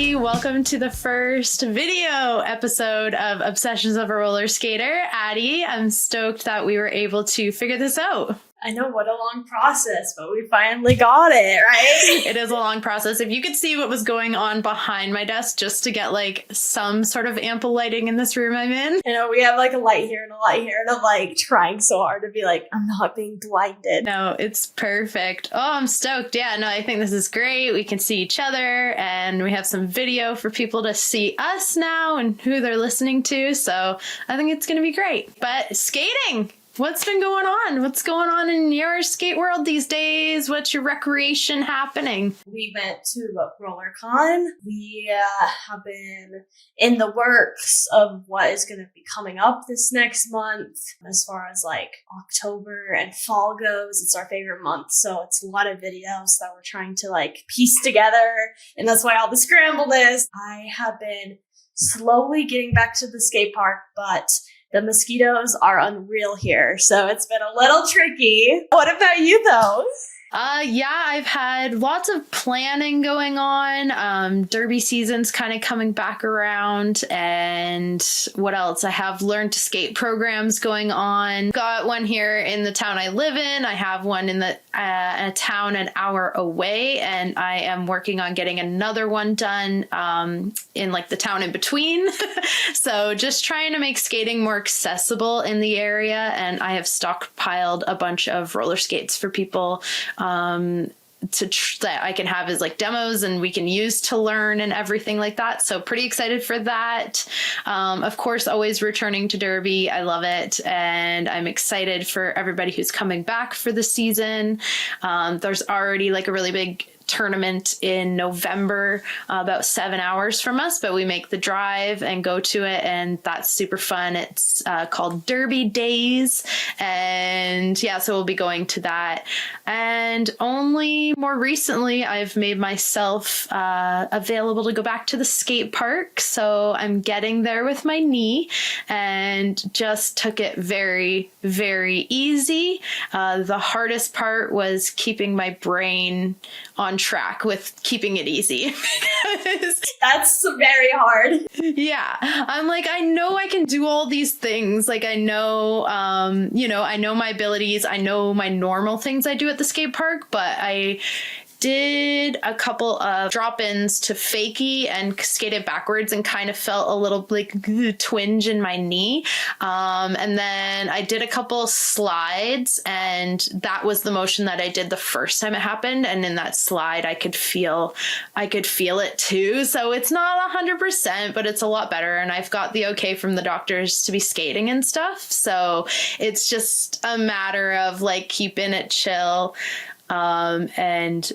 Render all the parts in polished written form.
everybody. Welcome to the first video episode of Obsessions of a Roller Skater. Addie, I'm stoked that we were able to figure this out. I know, what a long process, but we finally got it, right? It is a long process. If you could see what was going on behind my desk just to get like some sort of ample lighting in this room I'm in. You know, we have like a light here and a light here, and I'm like trying so hard to be like, I'm not being blinded. No, it's perfect. Oh, I'm stoked. Yeah, no, I think this is great. We can see each other and we have some video for people to see us now and who they're listening to. So I think it's going to be great. But skating! What's been going on? What's going on in your skate world these days? What's your recreation happening? We went to RollerCon. We have been in the works of what is going to be coming up this next month. As far as like October and fall goes, it's our favorite month. So it's a lot of videos that we're trying to like piece together. And that's why all the scramble is. I have been slowly getting back to the skate park, but the mosquitoes are unreal here, so it's been a little tricky. What about you, though? Yeah, I've had lots of planning going on. Derby season's kind of coming back around. And what else? I have learn to skate programs going on. Got one here in the town I live in. I have one in the a town an hour away. And I am working on getting another one done in like the town in between. So just trying to make skating more accessible in the area. And I have stockpiled a bunch of roller skates for people that I can have as like demos and we can use to learn and everything like that. So pretty excited for that. Of course, always returning to Derby. I love it. And I'm excited for everybody who's coming back for the season. There's already like a really big tournament in November, about 7 hours from us, but we make the drive and go to it, and that's super fun. It's called Derby Days, and yeah, so we'll be going to that. And only more recently, I've made myself available to go back to the skate park, so I'm getting there with my knee, and just took it very, very easy. The hardest part was keeping my brain on track with keeping it easy. That's very hard. Yeah. I'm like, I know I can do all these things. Like, I know, I know my abilities. I know my normal things I do at the skate park, but I did a couple of drop-ins to fakie and skated backwards and kind of felt a little like twinge in my knee. And then I did a couple slides, and that was the motion that I did the first time it happened. And in that slide, I could feel it too. So it's not 100%, but it's a lot better. And I've got the okay from the doctors to be skating and stuff. So it's just a matter of like keeping it chill. And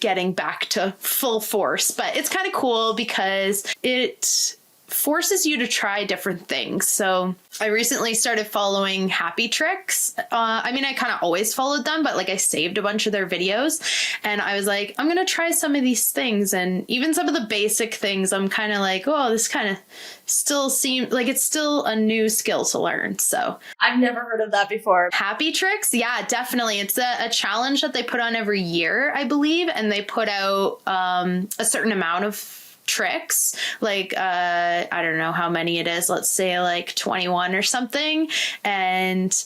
getting back to full force. But it's kind of cool because it forces you to try different things. So I recently started following Happy Tricks. I kind of always followed them, but like I saved a bunch of their videos, and I was like, I'm going to try some of these things. And even some of the basic things, I'm kind of like, oh, this kind of still seems like it's still a new skill to learn. So I've never heard of that before. Happy Tricks. Yeah, definitely. It's a challenge that they put on every year, I believe. And they put out a certain amount of tricks, like I don't know how many it is, let's say like 21 or something, and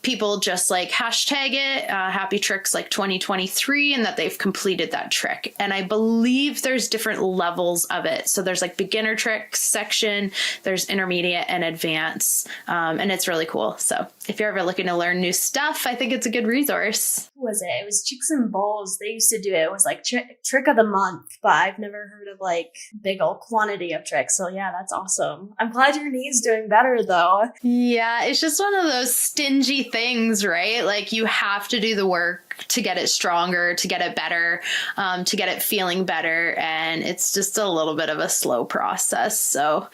people just like hashtag it Happy Tricks like 2023 and that they've completed that trick. And I believe there's different levels of it. So there's like beginner tricks section, there's intermediate and advanced, and it's really cool. So if you're ever looking to learn new stuff, I think it's a good resource. What was it? It was Chicks and Bowls. They used to do it. It was like trick of the month, but I've never heard of like big old quantity of tricks. So yeah, that's awesome. I'm glad your knee's doing better though. Yeah, it's just one of those stingy things, right? Like you have to do the work to get it stronger, to get it better, to get it feeling better. And it's just a little bit of a slow process. So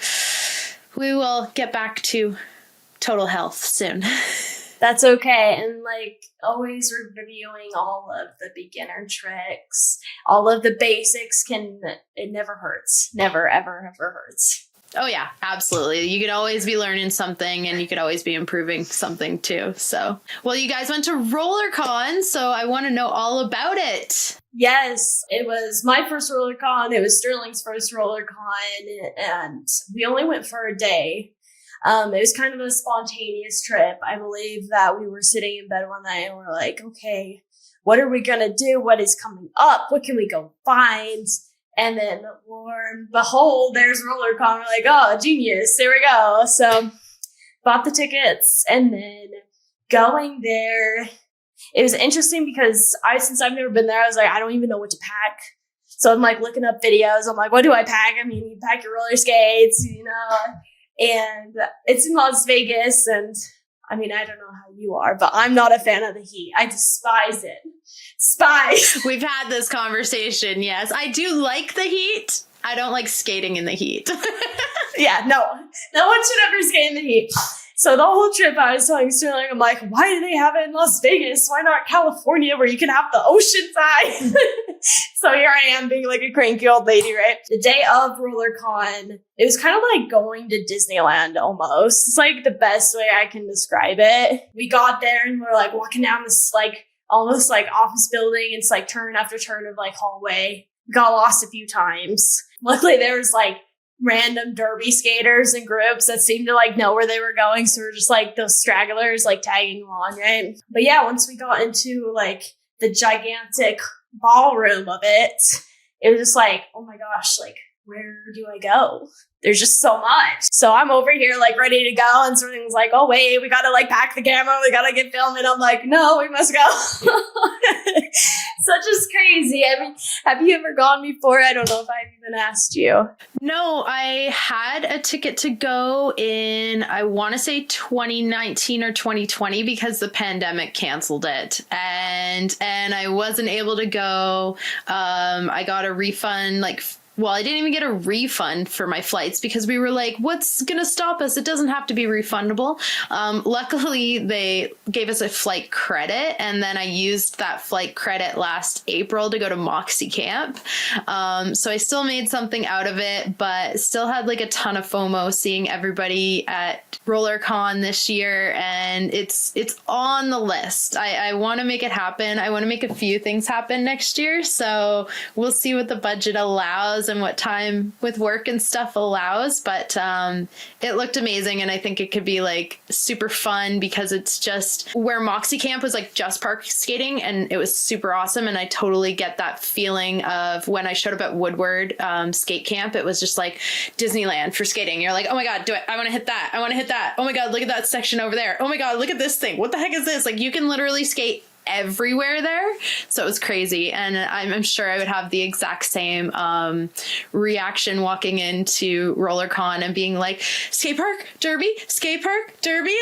we will get back to total health soon. That's okay. And like always reviewing all of the beginner tricks, all of the basics it never hurts. Never, ever, ever hurts. Oh yeah, absolutely. You could always be learning something and you could always be improving something too. So, well, you guys went to RollerCon, so I want to know all about it. Yes, it was my first RollerCon. It was Sterling's first RollerCon, and we only went for a day. It was kind of a spontaneous trip. I believe that we were sitting in bed one night and we're like, okay, what are we going to do? What is coming up? What can we go find? And then, lo and behold, there's RollerCon. We're like, oh, genius. There we go. So bought the tickets, and then going there, it was interesting because since I've never been there, I was like, I don't even know what to pack. So I'm like looking up videos. I'm like, what do I pack? I mean, you pack your roller skates, and it's in Las Vegas. And I mean, I don't know how you are, but I'm not a fan of the heat. I despise it. We've had this conversation. Yes, I do like the heat. I don't like skating in the heat. Yeah, no one should ever skate in the heat. So the whole trip I was telling Sterling, I'm like, why do they have it in Las Vegas? Why not California where you can have the ocean side? So here I am being like a cranky old lady, right? The day of RollerCon, it was kind of like going to Disneyland almost. It's like the best way I can describe it. We got there and we're like walking down this like almost like office building. It's like turn after turn of like hallway. Got lost a few times. Luckily there was like random derby skaters and groups that seemed to like know where they were going. So we're just like those stragglers like tagging along, right? But yeah, once we got into like the gigantic ballroom of it, it was just like, oh my gosh, like where do I go? There's just so much. So I'm over here like ready to go, and something's like, oh wait, we gotta like pack the camera, we gotta get filming. I'm like, no, we must go. Such is crazy. I mean, have you ever gone before? I don't know if I've even asked you. No, I had a ticket to go in, I want to say 2019 or 2020 because the pandemic canceled it. And I wasn't able to go. I got a refund I didn't even get a refund for my flights because we were like, what's going to stop us? It doesn't have to be refundable. Luckily, they gave us a flight credit, and then I used that flight credit last April to go to Moxi camp. So I still made something out of it, but still had like a ton of FOMO seeing everybody at RollerCon this year, and it's on the list. I want to make it happen. I want to make a few things happen next year, so we'll see what the budget allows and what time with work and stuff allows, but it looked amazing, and I think it could be like super fun because it's just where Moxi camp was like just park skating, and it was super awesome. And I totally get that feeling of when I showed up at Woodward skate camp. It was just like Disneyland for skating. You're like, oh my god, I want to hit that, I want to hit that, oh my god, look at that section over there, oh my god, look at this thing, what the heck is this? Like, you can literally skate everywhere there. So it was crazy. And I'm sure I would have the exact same reaction walking into RollerCon and being like, skate park, derby,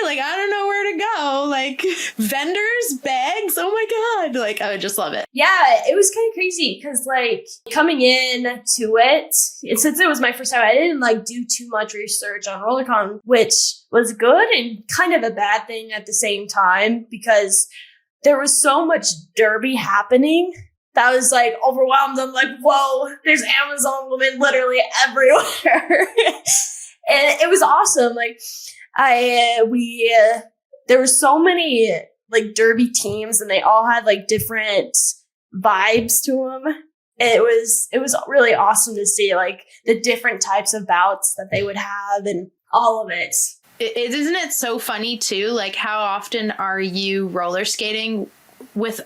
like, I don't know where to go, like vendors, bags, oh my god, like I would just love it. Yeah, it was kind of crazy because like coming in to it, since it was my first time, I didn't like do too much research on RollerCon, which was good and kind of a bad thing at the same time because there was so much derby happening that I was like overwhelmed. I'm like, whoa, there's Amazon women literally everywhere. And it was awesome. Like there were so many like derby teams, and they all had like different vibes to them. It was really awesome to see like the different types of bouts that they would have and all of it. Isn't it so funny too? Like, how often are you roller skating with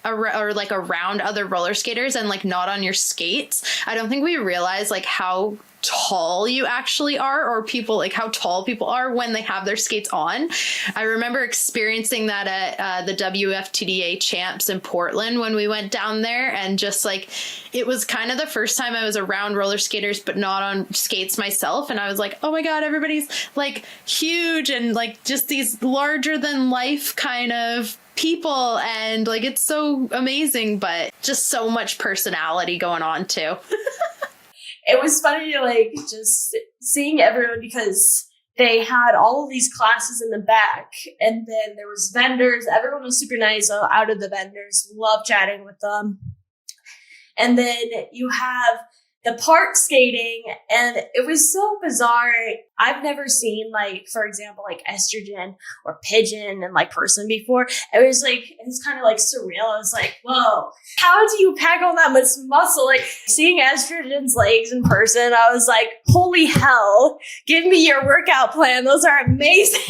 or like around other roller skaters and like not on your skates? I don't think we realize like how tall you actually are, or people like how tall people are when they have their skates on. I remember experiencing that at the WFTDA champs in Portland when we went down there, and just like it was kind of the first time I was around roller skaters but not on skates myself, and I was like, oh my god, everybody's like huge and like just these larger than life kind of people, and like it's so amazing, but just so much personality going on too. It was funny, like, just seeing everyone because they had all of these classes in the back, and then there was vendors. Everyone was super nice out of the vendors. Love chatting with them. And then you have the park skating, and it was so bizarre. I've never seen, like, for example, like estrogen or pigeon in like person before. It was kind of like surreal. I was like, whoa, how do you pack on that much muscle? Like seeing estrogen's legs in person, I was like, holy hell, give me your workout plan. Those are amazing.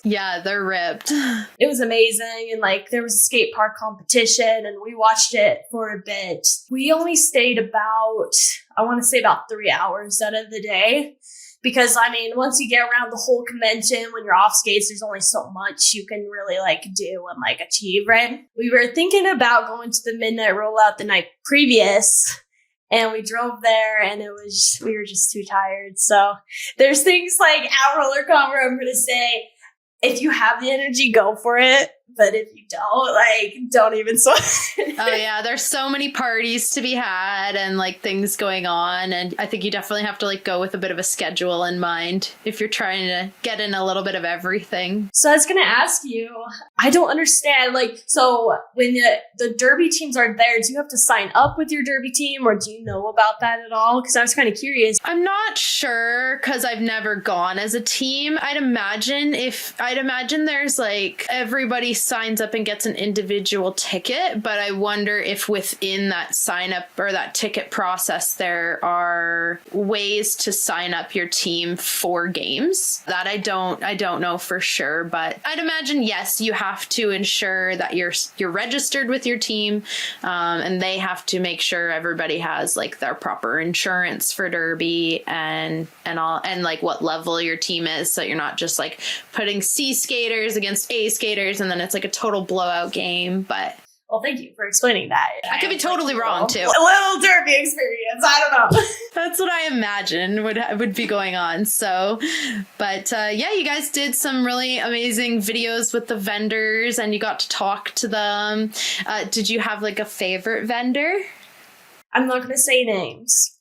Yeah, they're ripped. It was amazing. And like there was a skate park competition and we watched it for a bit. We only stayed about, I want to say about 3 hours out of the day. Because, I mean, once you get around the whole convention, when you're off skates, there's only so much you can really, like, do and, like, achieve, right? We were thinking about going to the midnight rollout the night previous, and we drove there, and we were just too tired. So there's things like at RollerCon where I'm going to say, if you have the energy, go for it. But if you don't, like, don't even sweat. Oh, yeah. There's so many parties to be had and, like, things going on. And I think you definitely have to, like, go with a bit of a schedule in mind if you're trying to get in a little bit of everything. So I was going to ask you, I don't understand. Like, so when the derby teams are there, do you have to sign up with your derby team or do you know about that at all? Because I was kind of curious. I'm not sure because I've never gone as a team. I'd imagine there's, like, everybody signs up and gets an individual ticket, but I wonder if within that sign up or that ticket process there are ways to sign up your team for games. That I don't know for sure, but I'd imagine yes, you have to ensure that you're registered with your team, and they have to make sure everybody has like their proper insurance for derby and all, and like what level your team is, so you're not just like putting C skaters against A skaters and then it's like a total blowout game. But well, thank you for explaining that. I could be totally wrong too. A little derby experience. I don't know. That's what I imagine would be going on. So, but yeah, you guys did some really amazing videos with the vendors and you got to talk to them. Did you have like a favorite vendor? I'm not going to say names,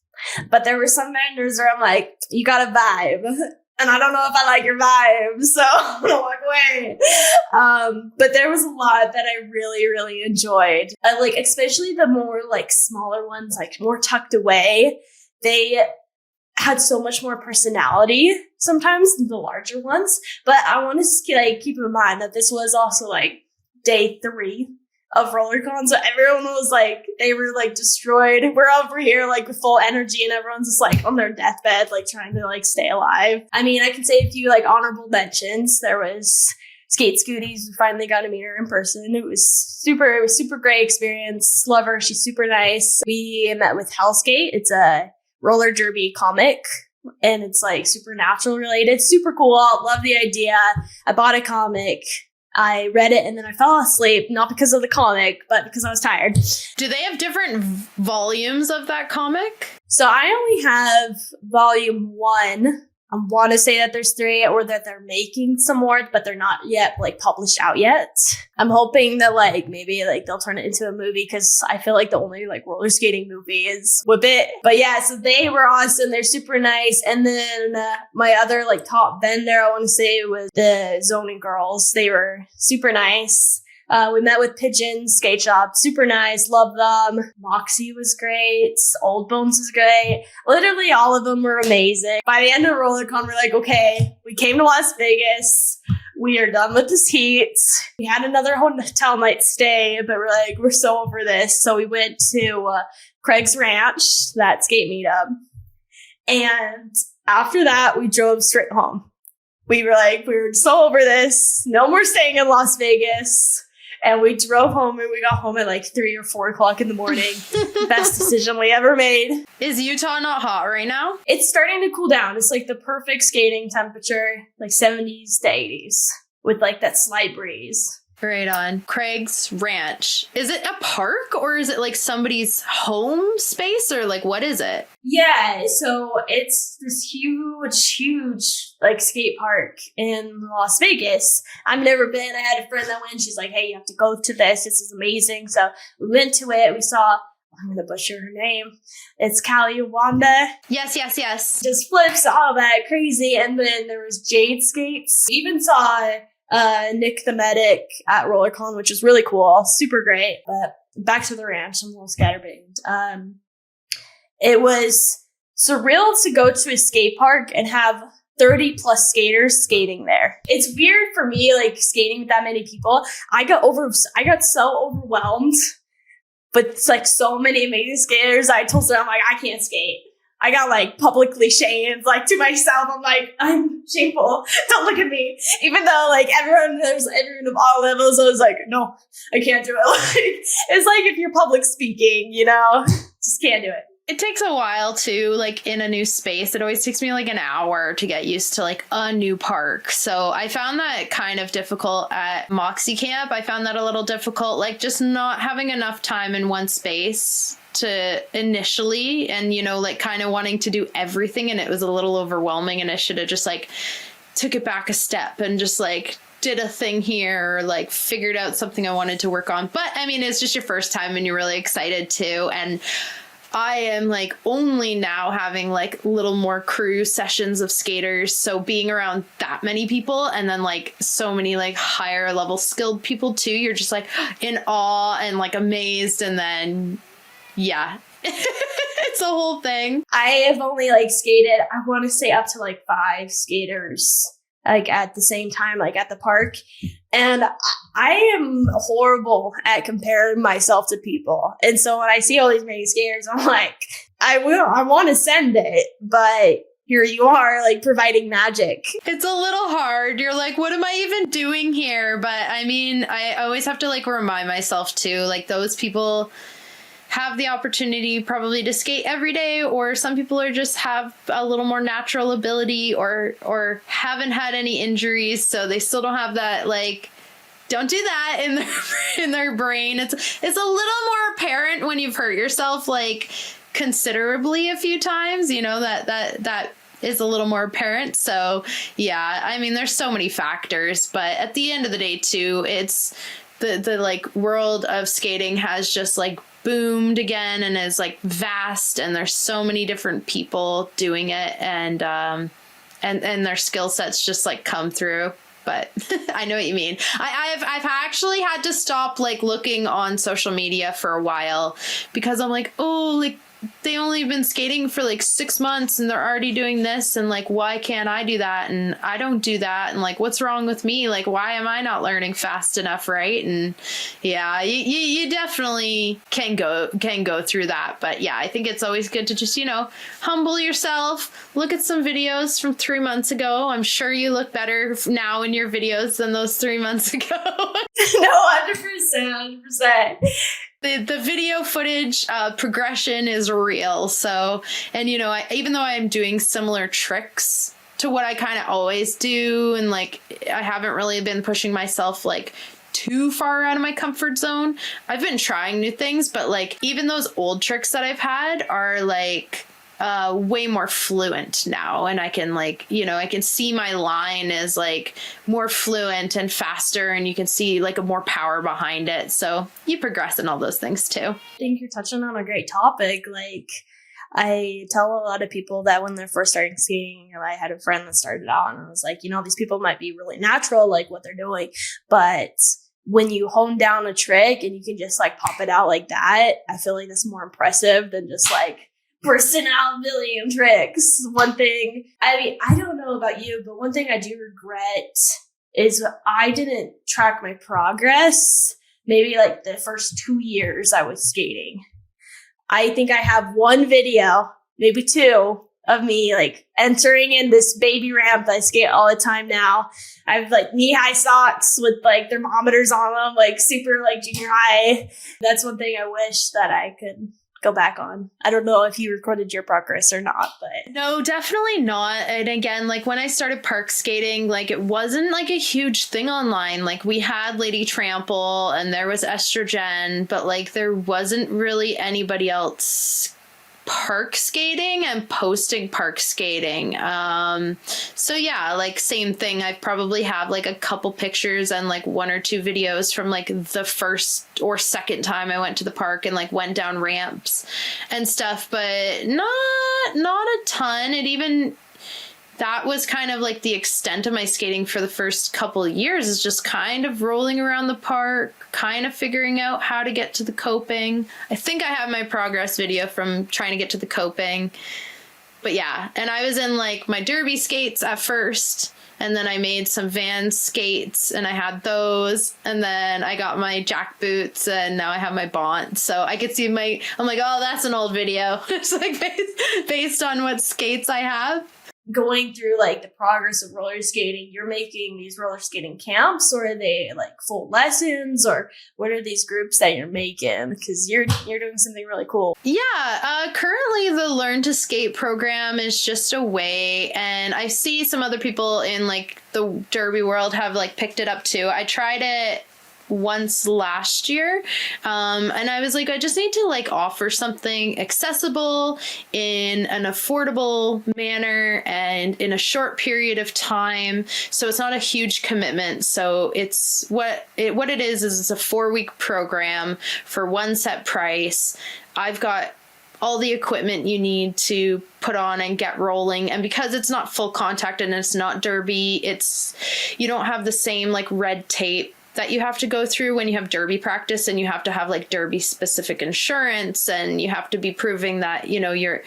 but there were some vendors where I'm like, you got a vibe. And I don't know if I like your vibe, so I'm gonna walk away. But there was a lot that I really, really enjoyed. Like, especially the more, like, smaller ones, like, more tucked away. They had so much more personality sometimes than the larger ones. But I want to, like, keep in mind that this was also, like, day 3 of RollerCon, so everyone was like, they were like destroyed. We're over here like with full energy and everyone's just like on their deathbed, like trying to like stay alive. I mean, I can say a few like honorable mentions. There was Skate Scooties. We finally got to meet her in person. It was super great experience. Love her. She's super nice. We met with Hellskate. It's a roller derby comic and it's like supernatural related. Super cool. Love the idea. I bought a comic. I read it and then I fell asleep, not because of the comic, but because I was tired. Do they have different volumes of that comic? So I only have volume 1. I want to say that there's 3 or that they're making some more, but they're not yet like published out yet. I'm hoping that like maybe like they'll turn it into a movie because I feel like the only like roller skating movie is Whip It. But yeah, so they were awesome. They're super nice. And then my other like top vendor, I want to say, was the Zoning Girls. They were super nice. We met with Pigeon Skate Shop. Super nice. Love them. Moxi was great. Old Bones was great. Literally all of them were amazing. By the end of RollerCon, we're like, okay, we came to Las Vegas. We are done with this heat. We had another hotel night stay, but we're like, we're so over this. So we went to Craig's Ranch, that skate meetup. And after that, we drove straight home. We were like, we were so over this. No more staying in Las Vegas. And we drove home and we got home at like 3 or 4 o'clock in the morning. Best decision we ever made. Is Utah not hot right now? It's starting to cool down. It's like the perfect skating temperature, like 70s to 80s with like that slight breeze. Right on. Craig's Ranch. Is it a park or is it like somebody's home space or like what is it? Yeah, so it's this huge like skate park in Las Vegas. I've never been. I had a friend that went. She's like, hey, you have to go to this. This is amazing. So we went to it. We saw, I'm going to butcher her name. It's Callie Wanda. Yes. Just flips, all that crazy. And then there was Jade Skates. We even saw Nick the Medic at RollerCon, which is really cool. Super great. But back to the ranch. I'm a little scatterbrained. It was surreal to go to a skate park and have 30 plus skaters skating there. It's weird for me, like skating with that many people. I got so overwhelmed, but it's like so many amazing skaters. I told them, I'm like, I can't skate. I got like publicly shamed, like to myself. I'm like, I'm shameful. Don't look at me. Even though like everyone of all levels, I was like, no, I can't do it. Like, it's like if you're public speaking, just can't do it. It takes a while too, like in a new space. It always takes me like an hour to get used to like a new park. So I found that kind of difficult at Moxi camp. I found that a little difficult, like just not having enough time in one space to initially, and like kind of wanting to do everything, and it was a little overwhelming, and I should have just like took it back a step and just like did a thing here, or like figured out something I wanted to work on. But I mean, it's just your first time and you're really excited too. And I am like only now having like little more crew sessions of skaters. So being around that many people, and then like so many like higher level skilled people too, you're just like in awe and like amazed. And then, yeah, it's a whole thing. I have only like skated, I want to say up to like 5 skaters like at the same time, like at the park. And I am horrible at comparing myself to people. And so when I see all these many skaters, I'm like, I want to send it, but here you are, like providing magic. It's a little hard. You're like, what am I even doing here? But I mean, I always have to like remind myself too, like those people have the opportunity probably to skate every day, or some people are just have a little more natural ability, or haven't had any injuries, so they still don't have that, like, don't do that in their brain. It's a little more apparent when you've hurt yourself like considerably a few times, that is a little more apparent. So yeah, I mean, there's so many factors, but at the end of the day too, it's the like world of skating has just like boomed again and is like vast, and there's so many different people doing it, and their skill sets just like come through. But I know what you mean. I've actually had to stop like looking on social media for a while, because I'm like, oh, like they only been skating for like 6 months and they're already doing this, and like, why can't I do that? And I don't do that. And like, what's wrong with me? Like, why am I not learning fast enough? Right. And yeah, you definitely can go through that. But yeah, I think it's always good to just, humble yourself, look at some videos from 3 months ago. I'm sure you look better now in your videos than those 3 months ago. No, 100%. The video footage progression is real. So, and even though I'm doing similar tricks to what I kind of always do, and like I haven't really been pushing myself like too far out of my comfort zone, I've been trying new things. But like even those old tricks that I've had are like way more fluent now, and I can like, I can see my line is like more fluent and faster, and you can see like a more power behind it. So you progress in all those things too. I think you're touching on a great topic. Like, I tell a lot of people that when they're first starting skating, I had a friend that started out and I was like, these people might be really natural, like what they're doing, but when you hone down a trick and you can just like pop it out like that, I feel like that's more impressive than just like bursting out a million tricks. One thing, I don't know about you, but one thing I do regret is I didn't track my progress maybe like the first 2 years I was skating. I think I have one video, maybe 2, of me like entering in this baby ramp that I skate all the time now. I have like knee-high socks with like thermometers on them, like super like junior high. That's one thing I wish that I could go back on. I don't know if you recorded your progress or not, but no, definitely not. And again, like when I started park skating, like it wasn't like a huge thing online. Like we had Lady Trample and there was Estrogen, but like there wasn't really anybody else park skating and posting park skating. So yeah, like same thing. I probably have like a couple pictures and like 1 or 2 videos from like the first or second time I went to the park and like went down ramps and stuff, but not a ton. It even that was kind of like the extent of my skating for the first couple of years, is just kind of rolling around the park, kind of figuring out how to get to the coping. I think I have my progress video from trying to get to the coping. But yeah, and I was in like my derby skates at first, and then I made some Vans skates and I had those, and then I got my jack boots, and now I have my Bont. So I could see I'm like, oh, that's an old video. It's like based on what skates I have. Going through like the progress of roller skating, you're making these roller skating camps, or are they like full lessons, or what are these groups that you're making? Because you're doing something really cool. Yeah, currently the Learn to Skate program is just a way, and I see some other people in like the derby world have like picked it up too. I tried it once last year, and I was like, I just need to like offer something accessible in an affordable manner and in a short period of time, so it's not a huge commitment. So it's what it is it's a 4-week program for one set price. I've got all the equipment you need to put on and get rolling. And because it's not full contact and it's not derby, you don't have the same like red tape that you have to go through when you have derby practice, and you have to have like derby specific insurance, and you have to be proving that, you know, you're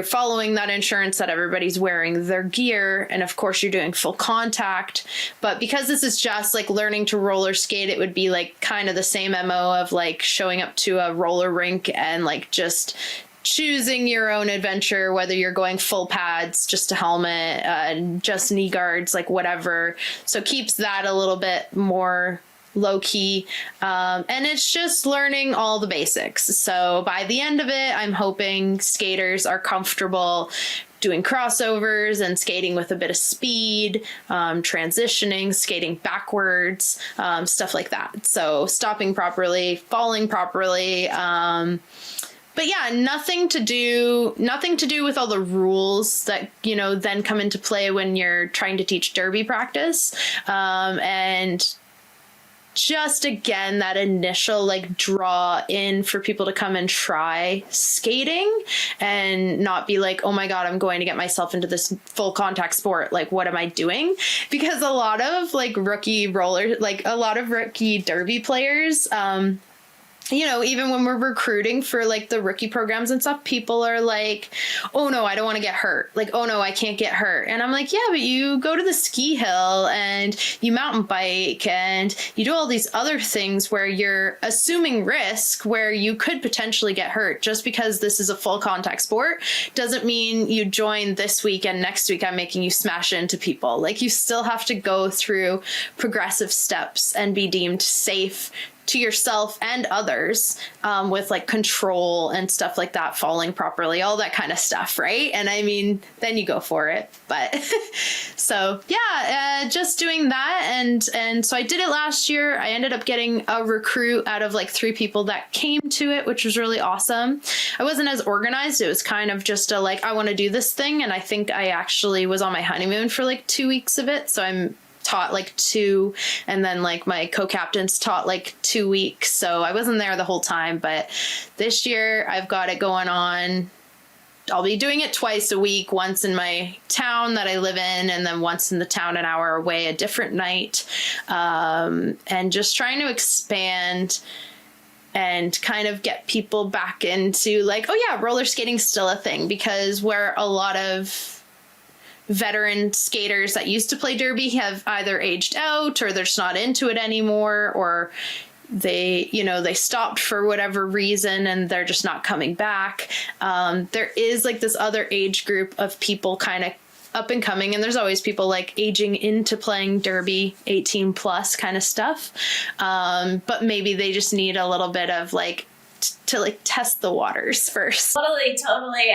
following that insurance, that everybody's wearing their gear, and of course you're doing full contact. But because this is just like learning to roller skate, it would be like kind of the same MO of like showing up to a roller rink and like just choosing your own adventure, whether you're going full pads, just a helmet, just knee guards, like whatever. So keeps that a little bit more low key. And it's just learning all the basics. So by the end of it, I'm hoping skaters are comfortable doing crossovers and skating with a bit of speed, transitioning, skating backwards, stuff like that. So stopping properly, falling properly, but yeah, nothing to do with all the rules that, you know, then come into play when you're trying to teach derby practice. And just again, that initial like draw in for people to come and try skating and not be like, oh my God, I'm going to get myself into this full contact sport. Like, what am I doing? Because a lot of rookie derby players, you know, even when we're recruiting for like the rookie programs and stuff, people are like, oh no, I don't want to get hurt. Like, oh no, I can't get hurt. And I'm like, yeah, but you go to the ski hill and you mountain bike and you do all these other things where you're assuming risk, where you could potentially get hurt. Just because this is a full contact sport doesn't mean you join this week and next week I'm making you smash into people. Like, you still have to go through progressive steps and be deemed safe to yourself and others, with like control and stuff like that, falling properly, all that kind of stuff, right? And I mean, then you go for it. But so yeah, just doing that, and so I did it last year. I ended up getting a recruit out of like 3 people that came to it, which was really awesome. I wasn't as organized. It was kind of just a like, I want to do this thing, and I think I actually was on my honeymoon for like 2 weeks of it, so I'm taught like 2, and then like my co-captains taught like 2 weeks, so I wasn't there the whole time. But this year I've got it going on. I'll be doing it twice a week, once in my town that I live in, and then once in the town an hour away a different night, and just trying to expand and kind of get people back into like, oh yeah, roller skating's still a thing. Because where a lot of veteran skaters that used to play derby have either aged out, or they're just not into it anymore, or they stopped for whatever reason and they're just not coming back. There is like this other age group of people kind of up and coming, and there's always people like aging into playing derby, 18 plus kind of stuff. But maybe they just need a little bit of like to like test the waters first. Totally.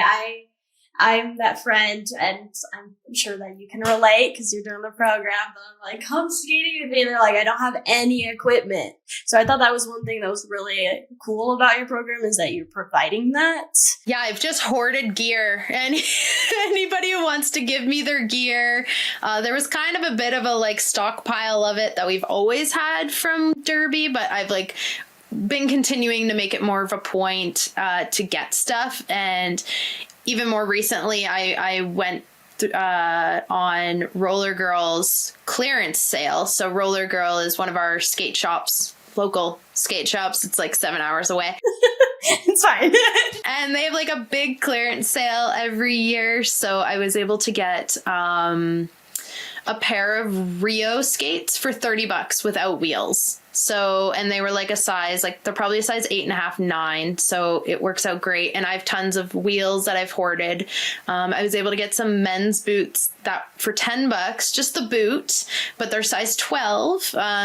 I'm that friend, and I'm sure that you can relate because you're doing the program. But I'm like, come skating with me. And they're like, I don't have any equipment. So I thought that was one thing that was really cool about your program, is that you're providing that. Yeah, I've just hoarded gear, and anybody who wants to give me their gear, there was kind of a bit of a like stockpile of it that we've always had from derby, but I've like been continuing to make it more of a point to get stuff. And even more recently, I went on Roller Girl's clearance sale. So Roller Girl is one of our skate shops, local skate shops. It's like 7 hours away. It's fine. And they have like a big clearance sale every year. So I was able to get a pair of Rio skates for $30 without wheels. So, and they were like a size, like they're probably a size 8.5, 9. So it works out great. And I have tons of wheels that I've hoarded. I was able to get some men's boots that for $10, just the boot, but they're size 12.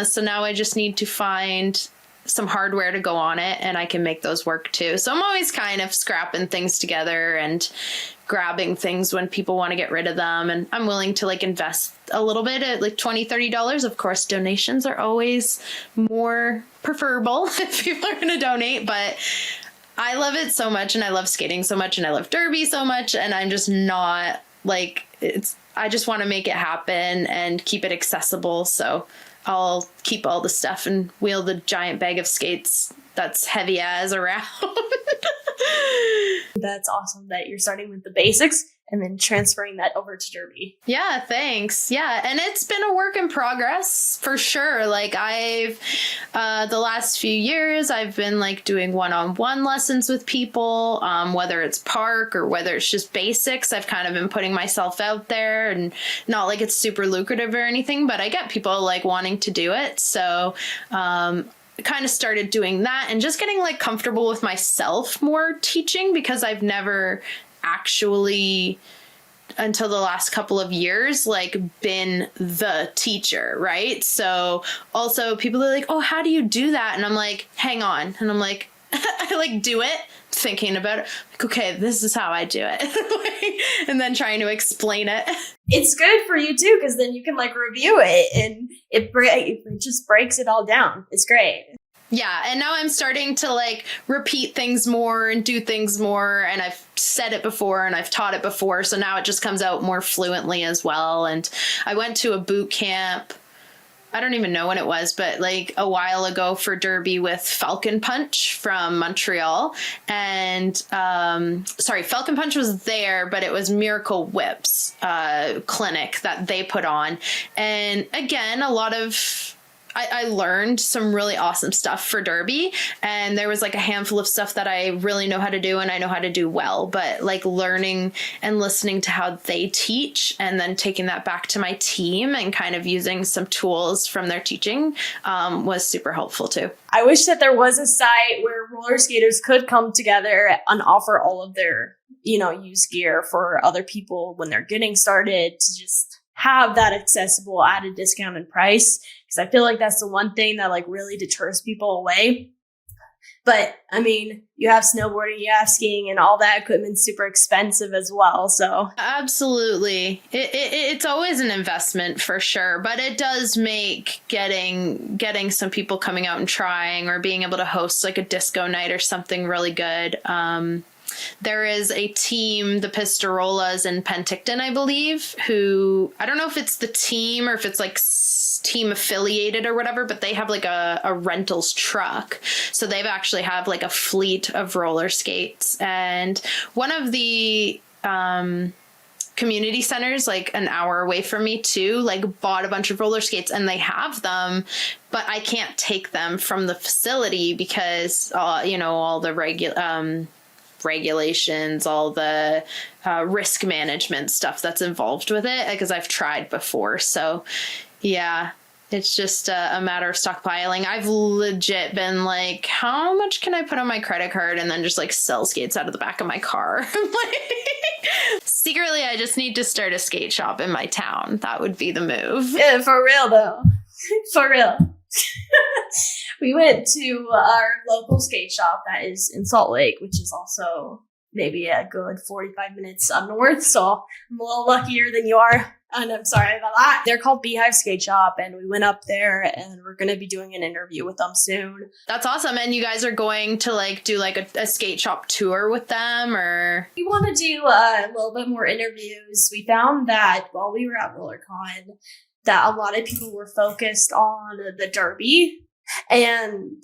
So now I just need to find some hardware to go on it and I can make those work too. So I'm always kind of scrapping things together and grabbing things when people want to get rid of them. And I'm willing to like invest a little bit at like $20, $30. Of course, donations are always more preferable if people are going to donate, but I love it so much and I love skating so much and I love derby so much. And I'm just not like, I just want to make it happen and keep it accessible. So I'll keep all the stuff and wheel the giant bag of skates that's heavy as around. That's awesome that you're starting with the basics and then transferring that over to derby. Yeah, thanks. Yeah, and it's been a work in progress for sure. Like I've, the last few years, I've been like doing one-on-one lessons with people, whether it's park or whether it's just basics. I've kind of been putting myself out there and not like it's super lucrative or anything, but I get people like wanting to do it. So, kind of started doing that and just getting like comfortable with myself more teaching because I've never actually until the last couple of years like been the teacher, right? So also people are like, oh, how do you do that? And I'm like, hang on. And I'm like, I like do it thinking about it like, okay, this is how I do it. And then trying to explain it. It's good for you too because then you can like review it and it just breaks it all down. It's great. Yeah, and now I'm starting to like repeat things more and do things more, and I've said it before and I've taught it before, so now it just comes out more fluently as well. And I went to a boot camp, I don't even know when it was, but like a while ago for derby with Falcon Punch from Montreal. And Falcon Punch was there, but it was Miracle Whips clinic that they put on. And again, a lot of I learned some really awesome stuff for derby, and there was like a handful of stuff that I really know how to do and I know how to do well, but like learning and listening to how they teach and then taking that back to my team and kind of using some tools from their teaching was super helpful too. I wish that there was a site where roller skaters could come together and offer all of their, used gear for other people when they're getting started to just have that accessible at a discounted price. Because I feel like that's the one thing that like really deters people away. But I mean, you have snowboarding, you have skiing, and all that equipment's super expensive as well. So absolutely, it's always an investment for sure. But it does make getting some people coming out and trying or being able to host like a disco night or something really good. There is a team, the Pistarolas in Penticton, I believe, who, I don't know if it's the team or if it's like team affiliated or whatever, but they have like a rentals truck. So they've actually have like a fleet of roller skates. And one of the community centers, like an hour away from me too, like bought a bunch of roller skates and they have them, but I can't take them from the facility because, all the regulations, all the risk management stuff that's involved with it, because I've tried before. So yeah, it's just a matter of stockpiling. I've legit been like, how much can I put on my credit card and then just like sell skates out of the back of my car? Secretly, I just need to start a skate shop in my town. That would be the move. Yeah, for real though. For real. We went to our local skate shop that is in Salt Lake, which is also maybe a good 45 minutes up north. So I'm a little luckier than you are. And I'm sorry about that. They're called Beehive Skate Shop, and we went up there and we're going to be doing an interview with them soon. That's awesome. And you guys are going to like do like a skate shop tour with them, or? We want to do a little bit more interviews. We found that while we were at RollerCon, that a lot of people were focused on the derby And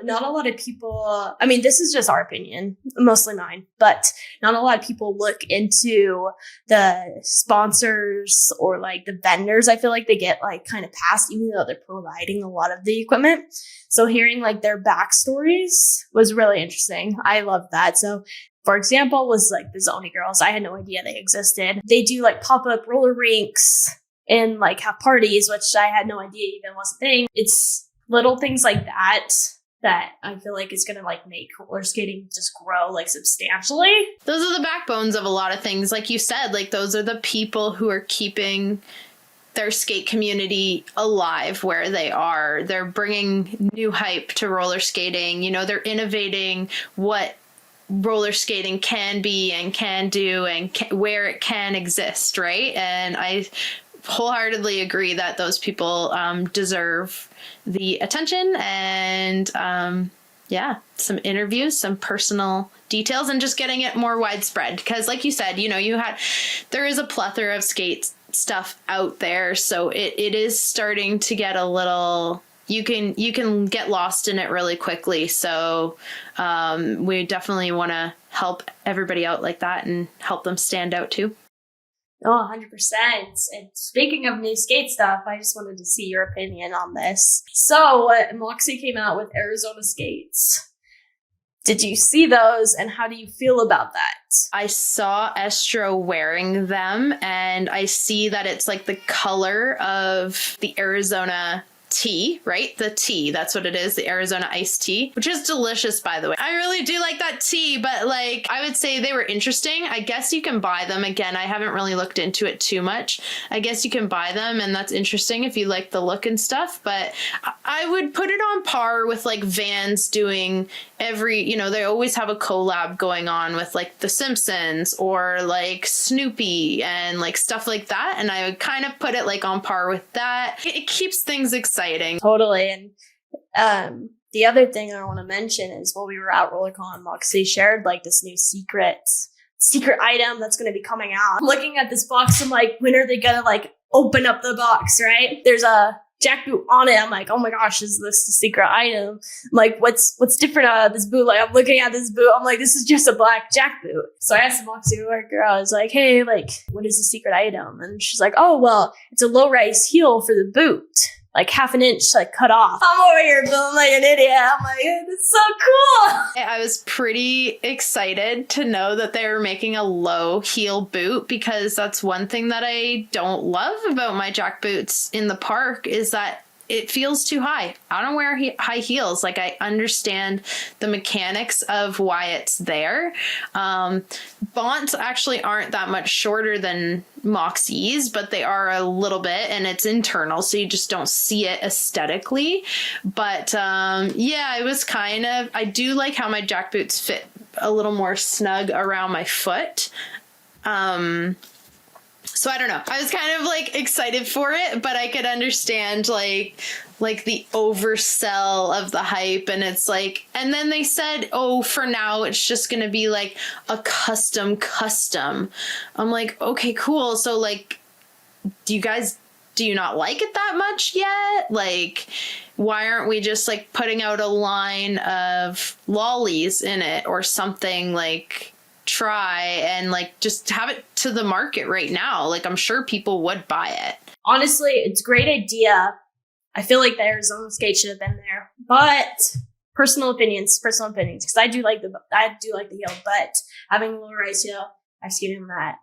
not a lot of people, I mean, this is just our opinion, mostly mine, but not a lot of people look into the sponsors or like the vendors. I feel like they get like kind of passed, even though they're providing a lot of the equipment. So hearing like their backstories was really interesting. I love that. So for example, was like the Zony Girls. I had no idea they existed. They do like pop-up roller rinks and like have parties, which I had no idea even was a thing. It's little things like that that I feel like is going to like make roller skating just grow like substantially. Those are the backbones of a lot of things. Like you said, like those are the people who are keeping their skate community alive where they are. They're bringing new hype to roller skating. You know, they're innovating what roller skating can be and can do and where it can exist, right? And I wholeheartedly agree that those people deserve the attention and some interviews, some personal details, and just getting it more widespread. Because like you said, you know, there is a plethora of skate stuff out there, so it is starting to get a little, you can get lost in it really quickly. So we definitely want to help everybody out like that and help them stand out too. Oh, 100%. And speaking of new skate stuff, I just wanted to see your opinion on this. So Moxi came out with Arizona skates. Did you see those, and how do you feel about that? I saw Estro wearing them, and I see that it's like the color of the Arizona tea, right? The tea, that's what it is, the Arizona iced tea, which is delicious, by the way. I really do like that tea, but like I would say they were interesting. I guess you can buy them. Again, I haven't really looked into it too much. I guess you can buy them, and that's interesting if you like the look and stuff, but I would put it on par with like Vans doing they always have a collab going on with like The Simpsons or like Snoopy and like stuff like that. And I would kind of put it like on par with that. It keeps things exciting. Totally. And the other thing I want to mention is while we were at RollerCon, Moxi shared like this new secret item that's going to be coming out. I'm looking at this box. I'm like, when are they going to like open up the box, right? There's a jackboot on it. I'm like, oh my gosh, is this the secret item? I'm like, what's different about this boot? Like, I'm looking at this boot. I'm like, this is just a black jackboot. So I asked the Moxi worker, I was like, hey, like, what is the secret item? And she's like, oh, well, it's a low-rise heel for the boot. Like half an inch, like cut off. I'm over here feeling like an idiot. I'm like, it's so cool. I was pretty excited to know that they were making a low heel boot, because that's one thing that I don't love about my jack boots in the park is that it feels too high. I don't wear high heels. Like, I understand the mechanics of why it's there. Bonds actually aren't that much shorter than Moxies, but they are a little bit, and it's internal, so you just don't see it aesthetically. But it was I do like how my jack boots fit a little more snug around my foot. So I don't know. I was kind of like excited for it, but I could understand like the oversell of the hype, and it's like, and then they said, oh, for now it's just going to be like a custom. I'm like, okay, cool. So like, do you not like it that much yet? Like, why aren't we just like putting out a line of lollies in it or something? Like, try and like just have it to the market right now. Like, I'm sure people would buy it. Honestly, it's a great idea. I feel like the Arizona skate should have been there, but personal opinions, because I do like the heel, but having a low rise heel, I've skated in that.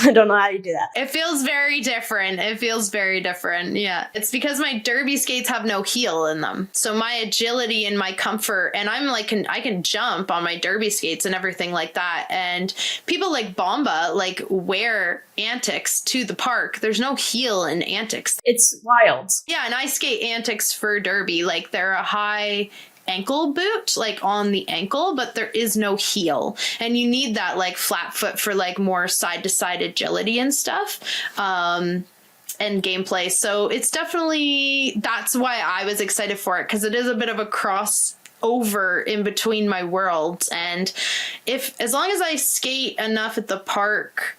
I don't know how you do that. It feels very different. Yeah. It's because my derby skates have no heel in them. So my agility and my comfort, and I'm like, I can jump on my derby skates and everything like that. And people like Bomba like wear Antics to the park. There's no heel in Antics. It's wild. Yeah. And I skate Antics for derby. Like, they're a high ankle boot, like on the ankle, but there is no heel, and you need that like flat foot for like more side to side agility and stuff and gameplay. So it's definitely, that's why I was excited for it, because it is a bit of a crossover in between my worlds. And as long as I skate enough at the park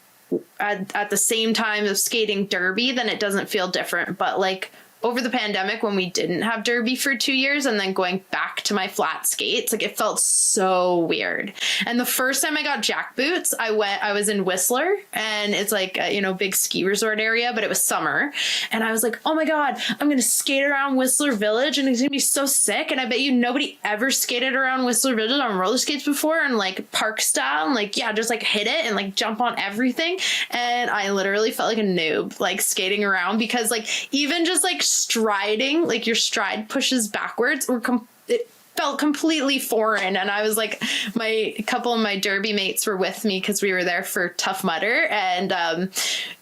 at the same time of skating derby, then it doesn't feel different. But like over the pandemic when we didn't have derby for 2 years and then going back to my flat skates, like it felt so weird. And the first time I got jack boots, I was in Whistler, and it's like a, big ski resort area, but it was summer. And I was like, oh my God, I'm going to skate around Whistler Village and it's going to be so sick. And I bet you nobody ever skated around Whistler Village on roller skates before, and like park style, and like, yeah, just like hit it and like jump on everything. And I literally felt like a noob, like skating around, because like even just like striding, like your stride pushes backwards, it felt completely foreign. And I was like, a couple of my derby mates were with me because we were there for Tough Mudder, and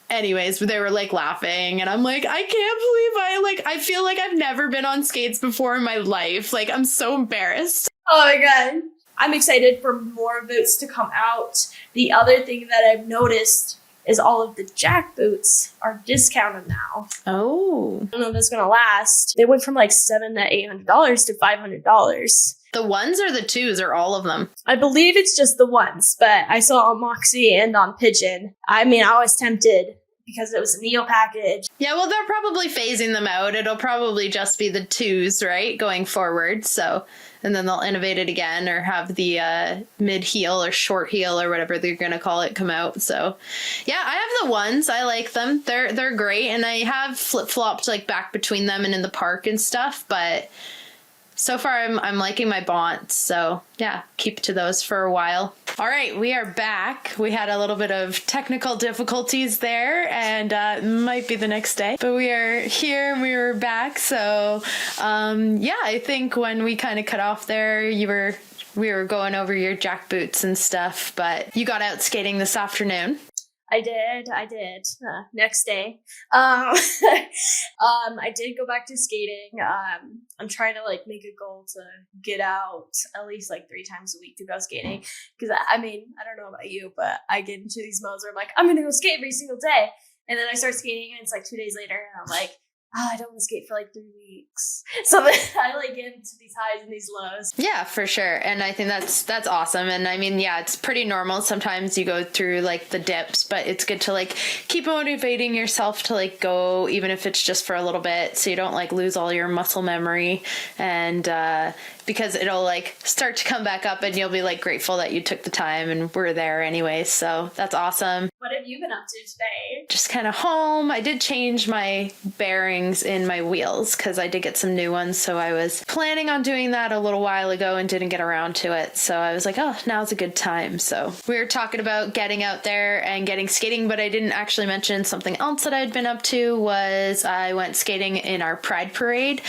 anyways, they were like laughing, and I'm like, I can't believe I feel like I've never been on skates before in my life. Like, I'm so embarrassed. Oh my God. I'm excited for more boots to come out. The other thing that I've noticed is all of the jack boots are discounted now. Oh. I don't know if that's gonna last. They went from like $700 to $800 to $500. The ones or the twos, or all of them? I believe it's just the ones, but I saw on Moxi and on Pigeon. I mean, I was tempted because it was a Neo package. Yeah, well, they're probably phasing them out. It'll probably just be the twos, right, going forward. So, and then they'll innovate it again, or have the mid heel or short heel or whatever they're gonna call it come out. So, yeah, I have the ones. I like them. They're great, and I have flip flopped like back between them and in the park and stuff. But so far, I'm liking my Bonts. So yeah, keep to those for a while. All right, we are back. We had a little bit of technical difficulties there, and it might be the next day, but we are here and we were back. So yeah, I think when we kind of cut off there, we were going over your jack boots and stuff, but you got out skating this afternoon. I did. Next day. I did go back to skating. I'm trying to like make a goal to get out at least like 3 times a week to go skating. Because I mean, I don't know about you, but I get into these modes where I'm like, I'm going to go skate every single day. And then I start skating and it's like 2 days later and I'm like, I don't want to skate for like 3 weeks. So then I like get into these highs and these lows. Yeah, for sure. And I think that's awesome. And I mean, yeah, it's pretty normal. Sometimes you go through like the dips, but it's good to like keep motivating yourself to like go, even if it's just for a little bit, so you don't like lose all your muscle memory. And because it'll like start to come back up and you'll be like grateful that you took the time and were there anyway. So that's awesome. What have you been up to today? Just kind of home. I did change my bearings in my wheels because I did get some new ones. So I was planning on doing that a little while ago and didn't get around to it. So I was like, oh, now's a good time. So we were talking about getting out there and getting skating, but I didn't actually mention something else that I'd been up to was I went skating in our Pride Parade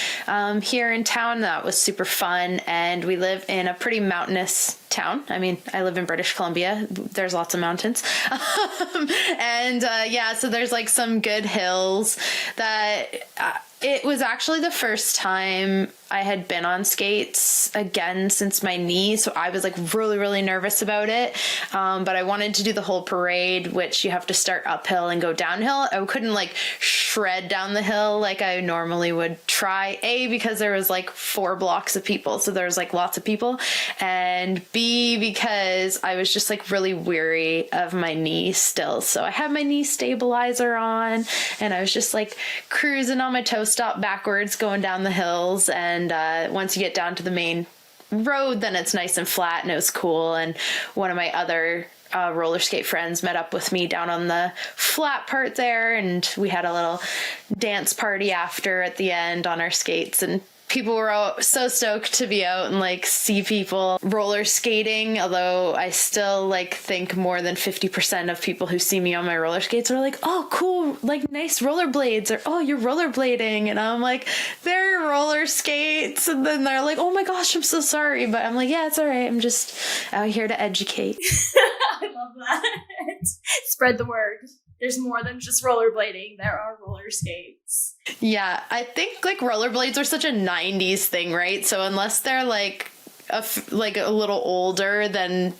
here in town. That was super fun. And we live in a pretty mountainous town. I mean, I live in British Columbia. There's lots of mountains. And yeah, so there's like some good hills that it was actually the first time I had been on skates again since my knee. So I was like really, really nervous about it. But I wanted to do the whole parade, which you have to start uphill and go downhill. I couldn't like shred down the hill like I normally would try. A, because there was like 4 blocks of people. So there was like lots of people. And B, because I was just like really weary of my knee still. So I had my knee stabilizer on and I was just like cruising on my toe stop backwards going down the hills. And once you get down to the main road, then it's nice and flat and it was cool. And one of my other roller skate friends met up with me down on the flat part there, and we had a little dance party after at the end on our skates, and people were all so stoked to be out and like see people roller skating, although I still like think more than 50% of people who see me on my roller skates are like, oh cool, like nice rollerblades, or oh you're rollerblading, and I'm like, they're roller skates, and then they're like, oh my gosh, I'm so sorry, but I'm like, yeah, it's all right, I'm just out here to educate. I love that. Spread the word. There's more than just rollerblading. There are roller skates. Yeah, I think like rollerblades are such a 90s thing, right? So unless they're like a little older, then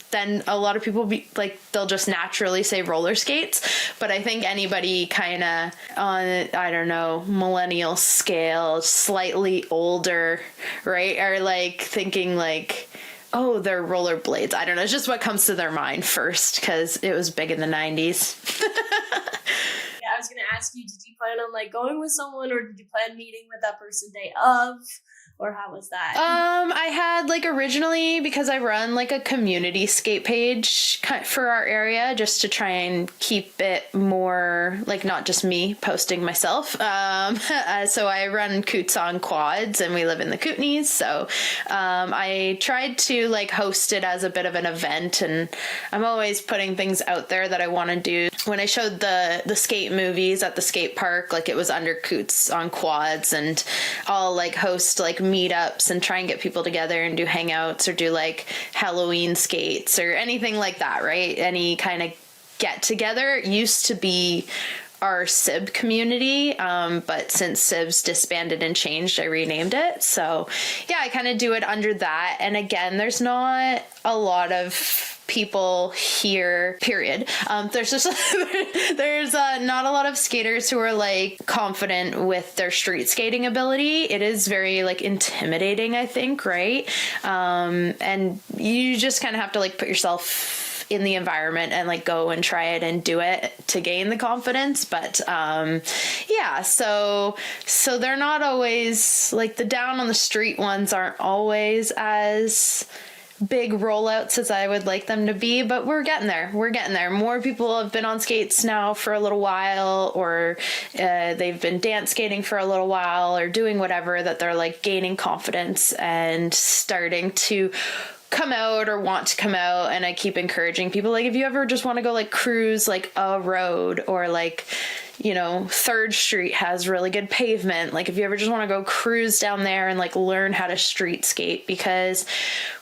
a lot of people they'll just naturally say roller skates. But I think anybody kind of on, I don't know, millennial scale, slightly older, right, are like thinking like, oh, they're rollerblades. I don't know. It's just what comes to their mind first because it was big in the 90s. Yeah, I was going to ask you, did you plan on like going with someone, or did you plan meeting with that person day of? Or how was that? I had like originally, because I run like a community skate page for our area just to try and keep it more like not just me posting myself. So I run Coots on Quads and we live in the Kootenays. So I tried to like host it as a bit of an event, and I'm always putting things out there that I want to do. When I showed the skate movies at the skate park, like it was under Coots on Quads, and I'll like host like meetups and try and get people together and do hangouts or do like Halloween skates or anything like that, right? Any kind of get together. It used to be our SIB community, but since SIB's disbanded and changed, I renamed it. So yeah, I kind of do it under that. And again, there's not a lot of people here, period. There's just there's not a lot of skaters who are like confident with their street skating ability. It is very like intimidating, I think, right? And you just kind of have to like put yourself in the environment and like go and try it and do it to gain the confidence. But yeah, so they're not always like the down on the street ones aren't always as big rollouts as I would like them to be, but we're getting there. More people have been on skates now for a little while, or they've been dance skating for a little while, or doing whatever, that they're like gaining confidence and starting to come out or want to come out. And I keep encouraging people, like, if you ever just want to go like cruise like a road, or like, you know, 3rd Street has really good pavement. Like if you ever just want to go cruise down there and like learn how to street skate, because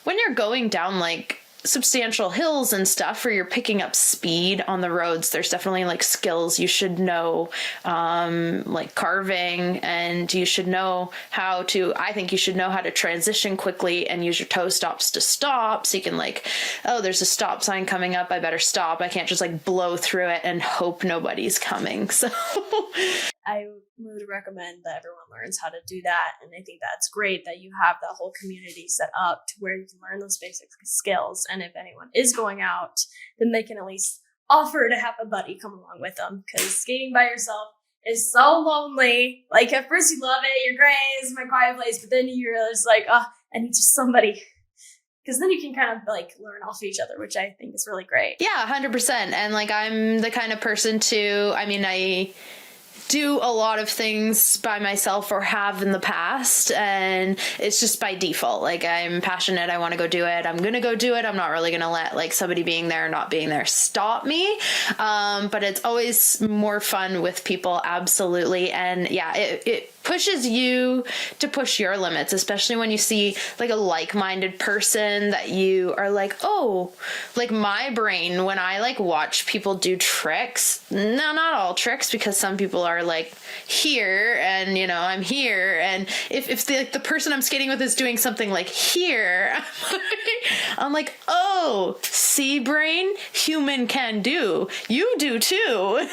when you're going down like substantial hills and stuff, where you're picking up speed on the roads, there's definitely like skills you should know, like carving, and you should know how to, I think you should know how to transition quickly and use your toe stops to stop. So you can like, oh, there's a stop sign coming up, I better stop. I can't just like blow through it and hope nobody's coming. So I would recommend that everyone learns how to do that. And I think that's great that you have that whole community set up to where you can learn those basic skills. And if anyone is going out, then they can at least offer to have a buddy come along with them, because skating by yourself is so lonely. Like at first you love it, you're great, this is my quiet place, but then you realize like, oh, I need just somebody. Because then you can kind of like learn off each other, which I think is really great. Yeah, 100%. And like I'm the kind of person too, I mean, I do a lot of things by myself, or have in the past, and it's just by default. Like I'm passionate, I want to go do it, I'm gonna go do it. I'm not really gonna let like somebody being there or not being there stop me, but it's always more fun with people, absolutely. And yeah, it pushes you to push your limits, especially when you see like a like-minded person that you are like, oh, like my brain, when I like watch people do tricks, no, not all tricks, because some people are like here and, you know, I'm here. And if the person I'm skating with is doing something like here, I'm like, oh, see, brain, human can do. You do too.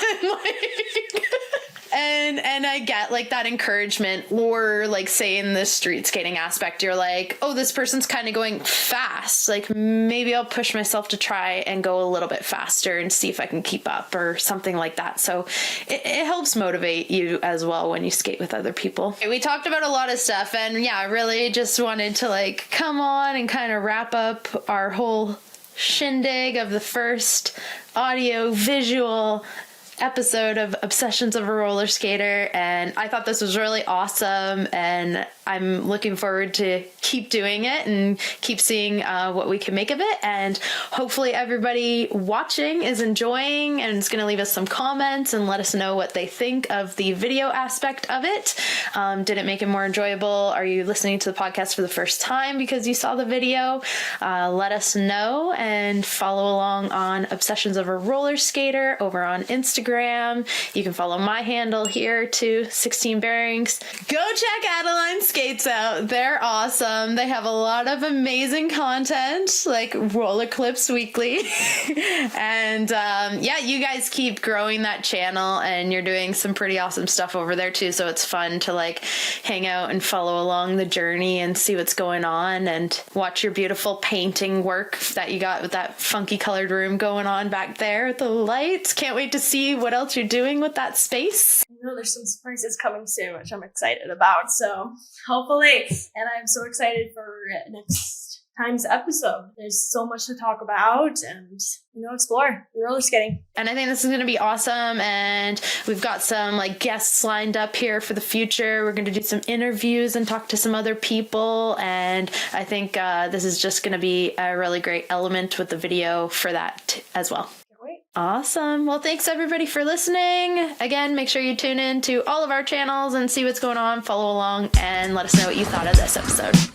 And I get like that encouragement, or like say in the street skating aspect, you're like, oh, this person's kind of going fast. Like maybe I'll push myself to try and go a little bit faster and see if I can keep up, or something like that. So it helps motivate you as well when you skate with other people. We talked about a lot of stuff, and yeah, I really just wanted to like come on and kind of wrap up our whole shindig of the first audio visual episode of Obsessions of a Roller Skater, and I thought this was really awesome, and I'm looking forward to keep doing it and keep seeing what we can make of it. And hopefully everybody watching is enjoying and is going to leave us some comments and let us know what they think of the video aspect of it. Did it make it more enjoyable? Are you listening to the podcast for the first time because you saw the video? Let us know, and follow along on Obsessions of a Roller Skater over on Instagram. You can follow my handle here too, 16 Bearings. Go check Adeline's skates out. They're awesome. They have a lot of amazing content, like roller clips weekly. And yeah, you guys keep growing that channel, and you're doing some pretty awesome stuff over there too. So it's fun to like hang out and follow along the journey and see what's going on, and watch your beautiful painting work that you got with that funky colored room going on back there with the lights. Can't wait to see what else you're doing with that space. know there's some surprises coming soon, which I'm excited about. So hopefully, and I'm so excited for next time's episode. There's so much to talk about and, explore roller skating. And I think this is going to be awesome. And we've got some like guests lined up here for the future. We're going to do some interviews and talk to some other people. And I think this is just going to be a really great element with the video for that as well. Awesome. Well, thanks everybody for listening. Again, make sure you tune in to all of our channels and see what's going on, follow along, and let us know what you thought of this episode.